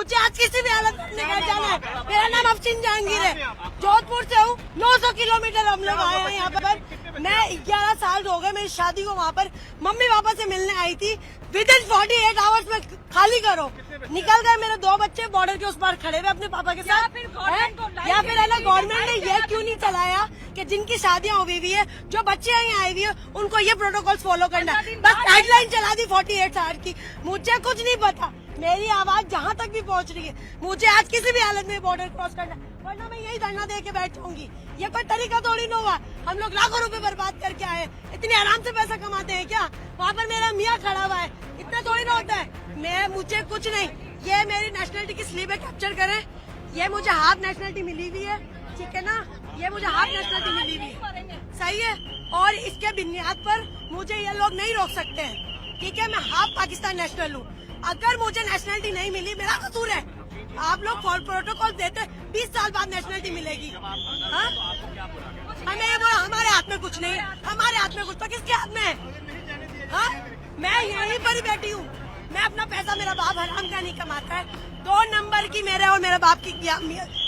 मुझे आज किसी भी हालत में अपने घर जाना है। मेरा नाम अफसीन जहांगीर है, जोधपुर से हूँ। 900 किलोमीटर हम लोग आए हैं यहाँ पर। मैं 11 साल हो गए मेरी शादी को। वहाँ पर मम्मी पापा से मिलने आई थी। विद इन 48 आवर्स में खाली करो। निकल गए मेरे 2 बच्चे बॉर्डर के उस पार खड़े हुए अपने पापा के साथ। या फिर है ना, गवर्नमेंट ने ये क्यों नहीं चलाया कि जिनकी शादियां हुई हुई है, जो बच्चे यहाँ आई हुई है, उनको ये प्रोटोकॉल फॉलो करना है। बस गाइडलाइन चला दी 48 आवर की। मुझे कुछ नहीं पता, मेरी आवाज जहाँ तक भी पहुँच रही है। मुझे आज किसी भी हालत में बॉर्डर क्रॉस करना है, वरना मैं यही धरना दे के बैठूंगी। ये कोई तरीका थोड़ी ना हुआ। हम लोग लाखों रुपए बर्बाद करके आए, इतने आराम से पैसा कमाते हैं क्या? वहाँ पर मेरा मियाँ खड़ा हुआ है, इतना थोड़ी ना होता है। मुझे कुछ नहीं, ये मेरी नेशनलिटी की स्लिप है, कैप्चर करें। ये मुझे हाफ नेशनलिटी मिली हुई है, ठीक है ना? ये मुझे हाफ नेशनलिटी मिली हुई है, सही है। और इसके बुनियाद पर मुझे ये लोग नहीं रोक सकते हैं, ठीक है? मैं हाफ पाकिस्तान नेशनल हूँ। अगर मुझे नेशनलिटी नहीं मिली, मेरा कसूर है। आप लोग प्रोटोकॉल देते 20 साल बाद नेशनलिटी मिलेगी। हाँ, हमें ये बोला हमारे हाथ में कुछ नहीं है, हमारे हाथ में कुछ तो किसके हाथ में है? हाँ, मैं यहीं पर ही बैठी हूँ। मैं अपना पैसा, मेरा बाप हराम का नहीं कमाता है। 2 नंबर की मेरे और मेरे बाप की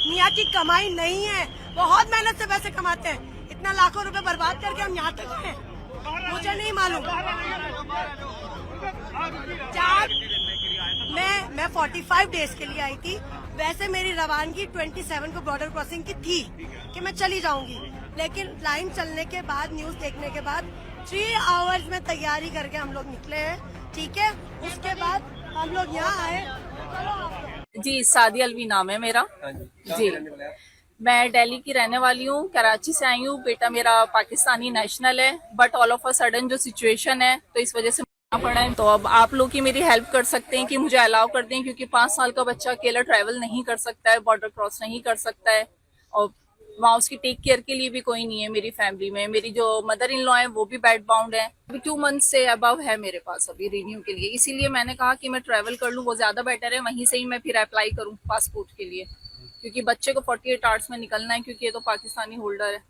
मियाँ की कमाई नहीं है। बहुत मेहनत से पैसे कमाते हैं। इतना लाखों रुपए बर्बाद करके हम यहाँ तक हैं, मुझे नहीं मालूम। मैं 45 डेज के लिए आई थी। वैसे मेरी रवानगी 27 को बॉर्डर क्रॉसिंग की थी कि मैं चली जाऊंगी, लेकिन लाइन चलने के बाद, न्यूज देखने के बाद 3 आवर्स में तैयारी करके हम लोग निकले हैं, ठीक है? उसके बाद हम लोग यहाँ आए। जी, सादिया अलवी नाम है मेरा। जी, मैं दिल्ली की रहने वाली हूँ, कराची से आई हूँ। बेटा मेरा पाकिस्तानी नेशनल है, but all of a sudden जो सिचुएशन है, तो इस वजह से पड़ा है। तो अब आप लोग की मेरी हेल्प कर सकते हैं कि मुझे अलाउ कर दें, क्योंकि 5 साल का बच्चा अकेला ट्रैवल नहीं कर सकता है, बॉर्डर क्रॉस नहीं कर सकता है, और वहाँ उसकी टेक केयर के लिए भी कोई नहीं है मेरी फैमिली में। मेरी जो मदर इन लॉ है वो भी बेड बाउंड है। अभी 2 मंथ से अबव है मेरे पास अभी रिन्यू के लिए, इसीलिए मैंने कहा कि मैं ट्रैवल कर लूँ, वो ज्यादा बेटर है। वहीं से ही मैं फिर अप्लाई करूँ पासपोर्ट के लिए, क्योंकि बच्चे को 48 आवर्स में निकलना है, क्योंकि ये तो पाकिस्तानी होल्डर है।